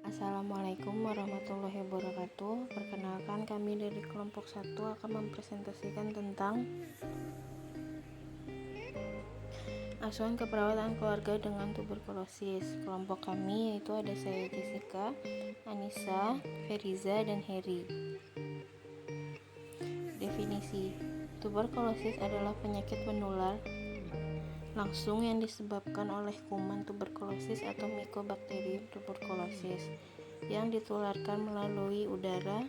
Assalamualaikum warahmatullahi wabarakatuh. Perkenalkan, kami dari kelompok 1 akan mempresentasikan tentang asuhan keperawatan keluarga dengan tuberkulosis. Kelompok kami yaitu ada saya Jessica, Anissa, Feriza, dan Heri. Definisi: tuberkulosis adalah penyakit menular langsung yang disebabkan oleh kuman tuberkulosis atau Mycobacterium tuberculosis yang ditularkan melalui udara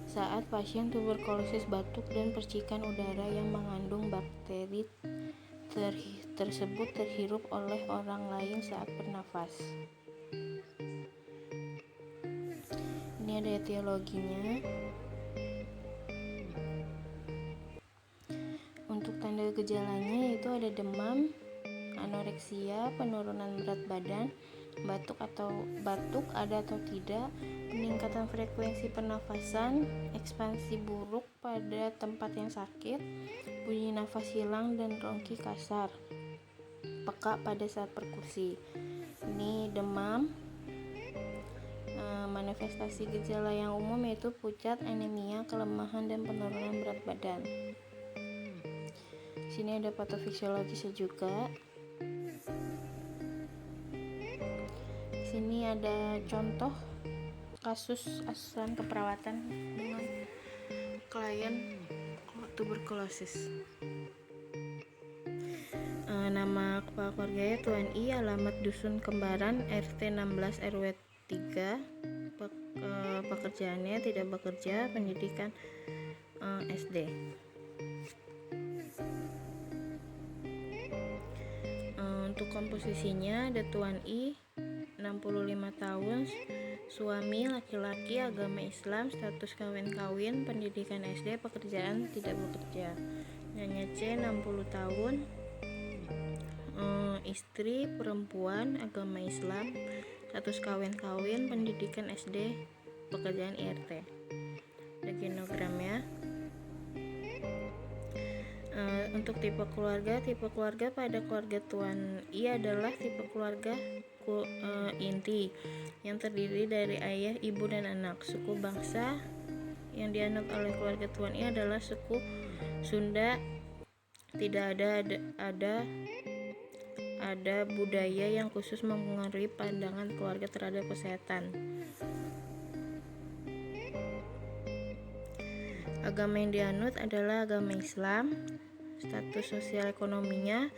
saat pasien tuberkulosis batuk dan percikan udara yang mengandung bakteri tersebut terhirup oleh orang lain saat bernafas. Ini ada etiologinya. Untuk tanda gejalanya yaitu ada demam, anoreksia, penurunan berat badan, batuk ada atau tidak, peningkatan frekuensi pernafasan, ekspansi buruk pada tempat yang sakit, bunyi nafas hilang dan rongki kasar, peka pada saat perkusi. Ini demam. Manifestasi gejala yang umum yaitu pucat, anemia, kelemahan, dan penurunan berat badan. Sini ada patofisiologisnya juga. Sini ada contoh kasus asuhan keperawatan dengan klien tuberkulosis. Nama kepala keluarganya Tuan I, alamat Dusun Kembaran, RT 16 RW 3. Pekerjaannya tidak bekerja, pendidikan SD. Untuk komposisinya ada Tuan I 65 tahun, suami laki-laki, agama Islam, status kawin, pendidikan SD, pekerjaan tidak bekerja. Nyonya C 60 tahun, istri perempuan, agama Islam, status kawin, pendidikan SD, pekerjaan IRT. Ada genogram ya. Untuk tipe keluarga pada keluarga Tuan I adalah tipe keluarga inti yang terdiri dari ayah, ibu, dan anak. Suku bangsa yang dianut oleh keluarga Tuan I adalah suku Sunda. Tidak ada budaya yang khusus mempengaruhi pandangan keluarga terhadap kesehatan. Agama yang dianut adalah agama Islam. Status sosial ekonominya,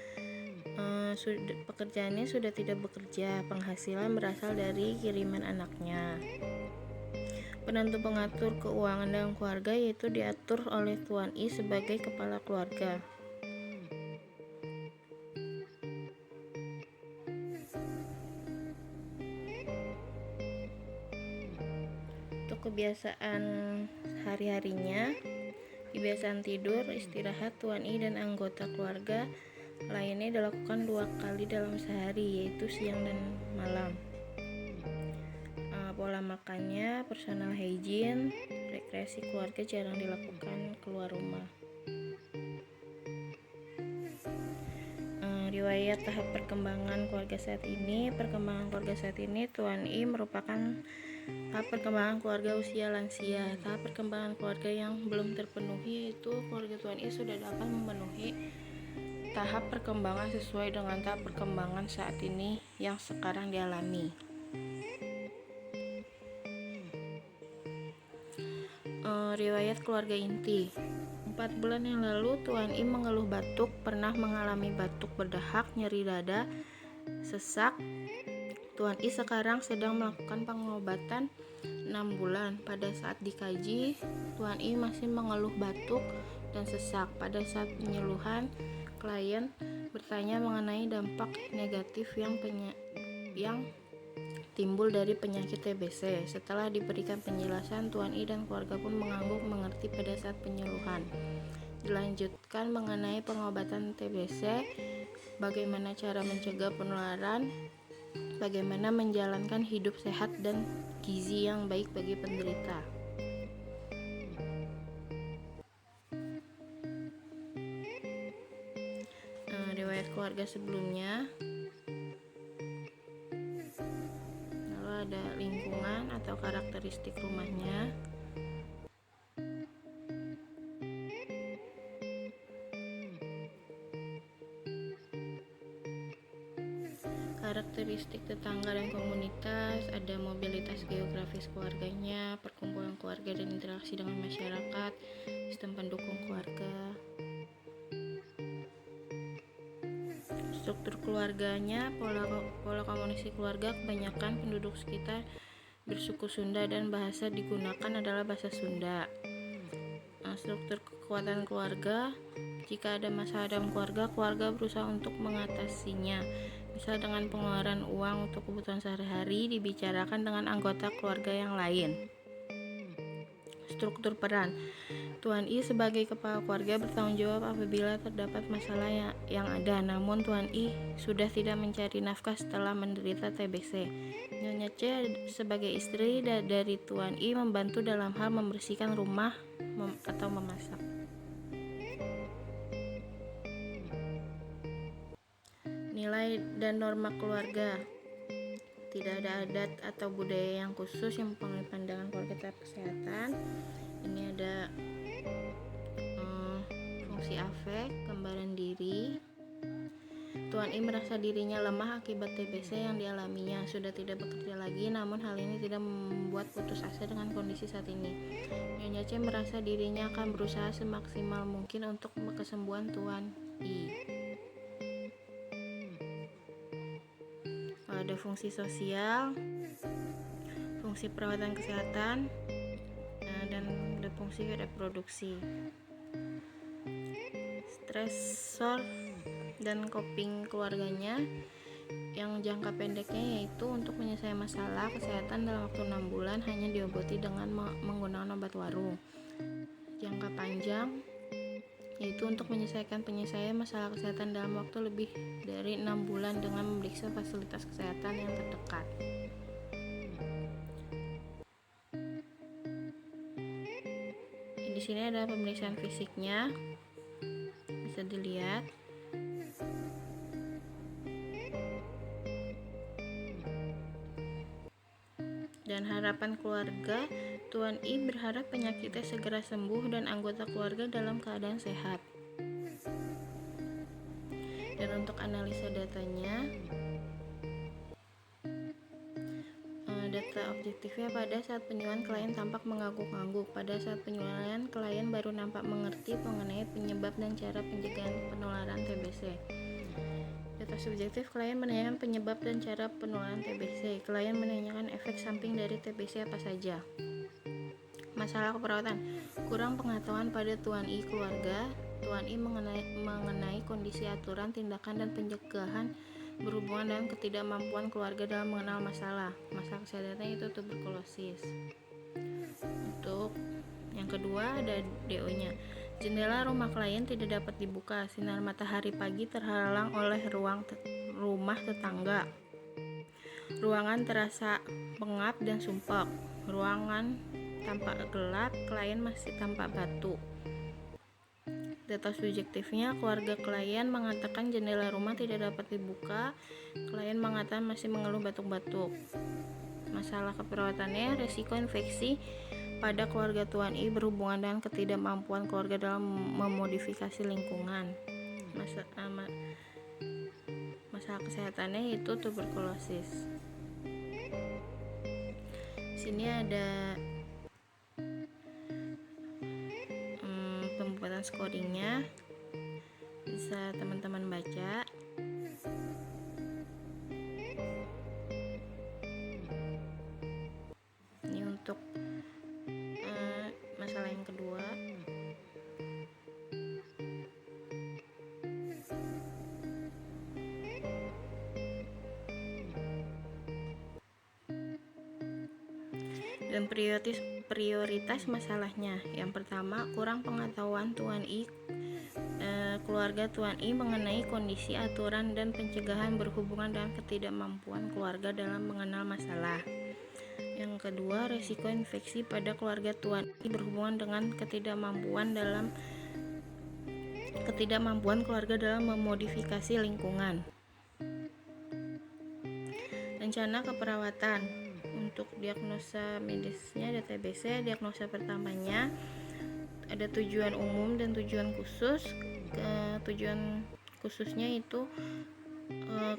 pekerjaannya sudah tidak bekerja, penghasilan berasal dari kiriman anaknya. Penentu pengatur keuangan dalam keluarga yaitu diatur oleh Tuan I sebagai kepala keluarga. Untuk kebiasaan hari-harinya, kebiasaan tidur, istirahat Tuan I dan anggota keluarga lainnya dilakukan 2 kali dalam sehari, yaitu siang dan malam. Pola makannya, personal hygiene, rekreasi keluarga jarang dilakukan keluar rumah. Riwayat tahap perkembangan keluarga saat ini. Tuan I merupakan tahap perkembangan keluarga usia lansia. Tahap perkembangan keluarga yang belum terpenuhi yaitu keluarga Tuan I sudah dapat memenuhi tahap perkembangan sesuai dengan tahap perkembangan saat ini yang sekarang dialami. Riwayat keluarga inti. 4 bulan yang lalu Tuan I mengeluh batuk, pernah mengalami batuk berdahak, nyeri dada, sesak. Tuan I sekarang sedang melakukan pengobatan 6 bulan. Pada saat dikaji, Tuan I masih mengeluh batuk dan sesak. Pada saat penyuluhan, klien bertanya mengenai dampak negatif yang timbul dari penyakit TBC. Setelah diberikan penjelasan, Tuan I dan keluarga pun mengangguk mengerti pada saat penyuluhan. Dilanjutkan mengenai pengobatan TBC, bagaimana cara mencegah penularan, bagaimana menjalankan hidup sehat dan gizi yang baik bagi penderita. Riwayat keluarga sebelumnya. Lalu pada lingkungan atau karakteristik rumahnya. Karakteristik tetangga dan komunitas, ada mobilitas geografis keluarganya, perkumpulan keluarga dan interaksi dengan masyarakat, sistem pendukung keluarga. Struktur keluarganya, pola komunikasi keluarga, kebanyakan penduduk sekitar bersuku Sunda dan bahasa digunakan adalah bahasa Sunda. Struktur kekuatan keluarga, jika ada masalah dalam keluarga, keluarga berusaha untuk mengatasinya. Misal dengan pengeluaran uang untuk kebutuhan sehari-hari dibicarakan dengan anggota keluarga yang lain. Struktur peran, Tuan I sebagai kepala keluarga bertanggung jawab apabila terdapat masalah yang ada. Namun Tuan I sudah tidak mencari nafkah setelah menderita TBC. Nyonya C sebagai istri dari Tuan I membantu dalam hal membersihkan rumah atau memasak. Nilai dan norma keluarga, tidak ada adat atau budaya yang khusus yang mempengaruhi pandangan keluarga terhadap kesehatan. Ini ada fungsi afek, gambaran diri. Tuan I merasa dirinya lemah akibat TBC yang dialaminya, sudah tidak bekerja lagi, namun hal ini tidak membuat putus asa dengan kondisi saat ini. Nyonya C merasa dirinya akan berusaha semaksimal mungkin untuk kesembuhan Tuan I. Ada fungsi sosial, fungsi perawatan kesehatan, dan ada fungsi reproduksi. Stresor dan coping keluarganya, yang jangka pendeknya yaitu untuk menyelesaikan masalah kesehatan dalam waktu 6 bulan hanya diobati dengan menggunakan obat warung. Jangka panjang yaitu untuk menyelesaikan masalah kesehatan dalam waktu lebih dari 6 bulan dengan memeriksa fasilitas kesehatan yang terdekat. Di sini ada pemeriksaan fisiknya, bisa dilihat. Dan harapan keluarga, Tuan I berharap penyakitnya segera sembuh dan anggota keluarga dalam keadaan sehat. Dan untuk analisa datanya, data objektifnya pada saat penyuluhan klien tampak mengangguk-angguk. Pada saat penyuluhan klien baru nampak mengerti mengenai penyebab dan cara pencegahan penularan TBC. Data subjektif, klien menanyakan penyebab dan cara penularan TBC. Klien menanyakan efek samping dari TBC apa saja. Masalah keperawatan, kurang pengetahuan pada Tuan I keluarga. Tuan I mengenai kondisi aturan, tindakan, dan pencegahan berhubungan dengan ketidakmampuan keluarga dalam mengenal masalah kesehatannya itu tuberkulosis. Untuk yang kedua ada DO-nya. Jendela rumah klien tidak dapat dibuka. Sinar matahari pagi terhalang oleh rumah tetangga. Ruangan terasa pengap dan sumpek. Ruangan tampak gelap, klien masih tampak batuk. Data subjektifnya, keluarga klien mengatakan jendela rumah tidak dapat dibuka. Klien mengatakan masih mengeluh batuk-batuk. Masalah keperawatannya, resiko infeksi pada keluarga Tuan I berhubungan dengan ketidakmampuan keluarga dalam memodifikasi lingkungan. Masalah kesehatannya itu tuberkulosis. Sini ada pembuatan scoringnya, bisa teman-teman baca. Ini untuk masalah yang kedua. Dan prioritas masalahnya, yang pertama, kurang pengetahuan Tuan I keluarga Tuan I mengenai kondisi aturan dan pencegahan berhubungan dengan ketidakmampuan keluarga dalam mengenal masalah. Yang kedua, resiko infeksi pada keluarga Tuan I berhubungan dengan ketidakmampuan keluarga dalam memodifikasi lingkungan. Rencana keperawatan. Untuk diagnosa medisnya ada TBC. Diagnosa pertamanya ada tujuan umum dan tujuan khusus. Tujuan khususnya itu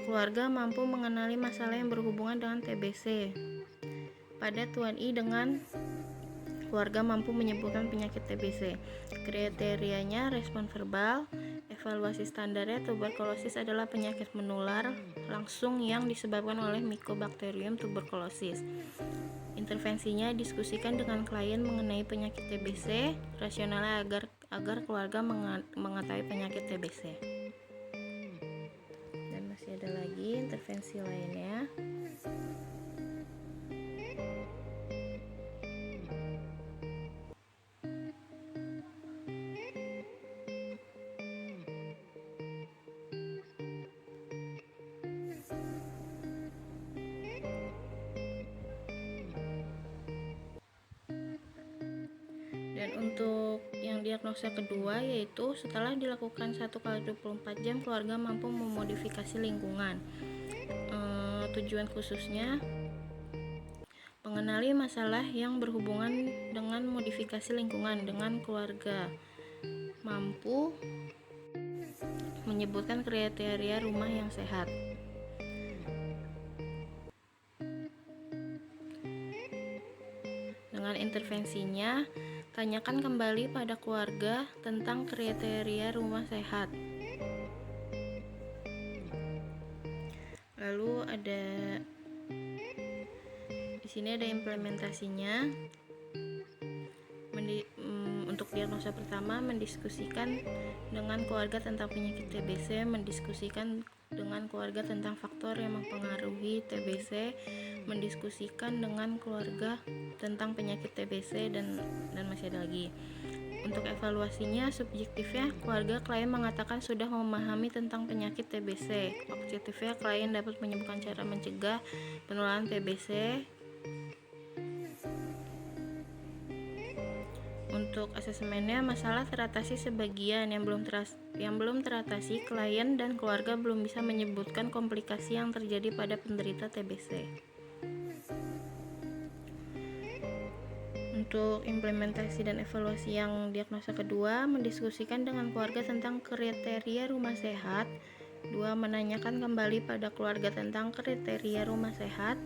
keluarga mampu mengenali masalah yang berhubungan dengan TBC. Pada Tuan I dengan keluarga mampu menyembuhkan penyakit TBC. Kriterianya respon verbal. Evaluasi standarnya tuberkulosis adalah penyakit menular langsung yang disebabkan oleh Mycobacterium tuberculosis. Intervensinya diskusikan dengan klien mengenai penyakit TBC, rasionalnya agar keluarga mengetahui penyakit TBC. Dan masih ada lagi intervensi lainnya. Dan untuk yang diagnosa kedua yaitu setelah dilakukan 1x24 jam keluarga mampu memodifikasi lingkungan. Tujuan khususnya mengenali masalah yang berhubungan dengan modifikasi lingkungan dengan keluarga mampu menyebutkan kriteria rumah yang sehat. Dengan intervensinya, tanyakan kembali pada keluarga tentang kriteria rumah sehat. Lalu di sini ada implementasinya. Untuk diagnosa pertama, mendiskusikan dengan keluarga tentang penyakit TBC, mendiskusikan dengan keluarga tentang faktor yang mempengaruhi TBC, mendiskusikan dengan keluarga tentang penyakit TBC, dan masih ada lagi. Untuk evaluasinya, subjektifnya keluarga klien mengatakan sudah memahami tentang penyakit TBC. Objektifnya klien dapat menyembuhkan cara mencegah penularan TBC. Untuk asesmennya, masalah teratasi sebagian, yang belum teratasi klien dan keluarga belum bisa menyebutkan komplikasi yang terjadi pada penderita TBC. Untuk implementasi dan evaluasi yang diagnosa kedua, mendiskusikan dengan keluarga tentang kriteria rumah sehat. 2. Menanyakan kembali pada keluarga tentang kriteria rumah sehat.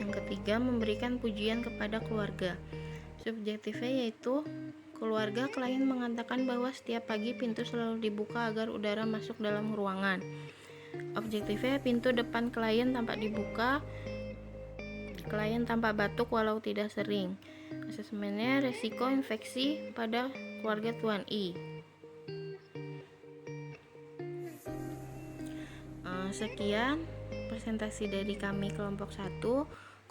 Yang ketiga, memberikan pujian kepada keluarga. Subjektifnya yaitu keluarga klien mengatakan bahwa setiap pagi pintu selalu dibuka agar udara masuk dalam ruangan. Objektifnya pintu depan klien tampak dibuka, klien tampak batuk walau tidak sering. Asesmennya resiko infeksi pada keluarga Tuan I. Sekian presentasi dari kami kelompok 1.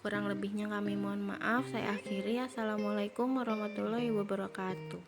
Kurang lebihnya kami mohon maaf. Saya akhiri. Assalamualaikum warahmatullahi wabarakatuh.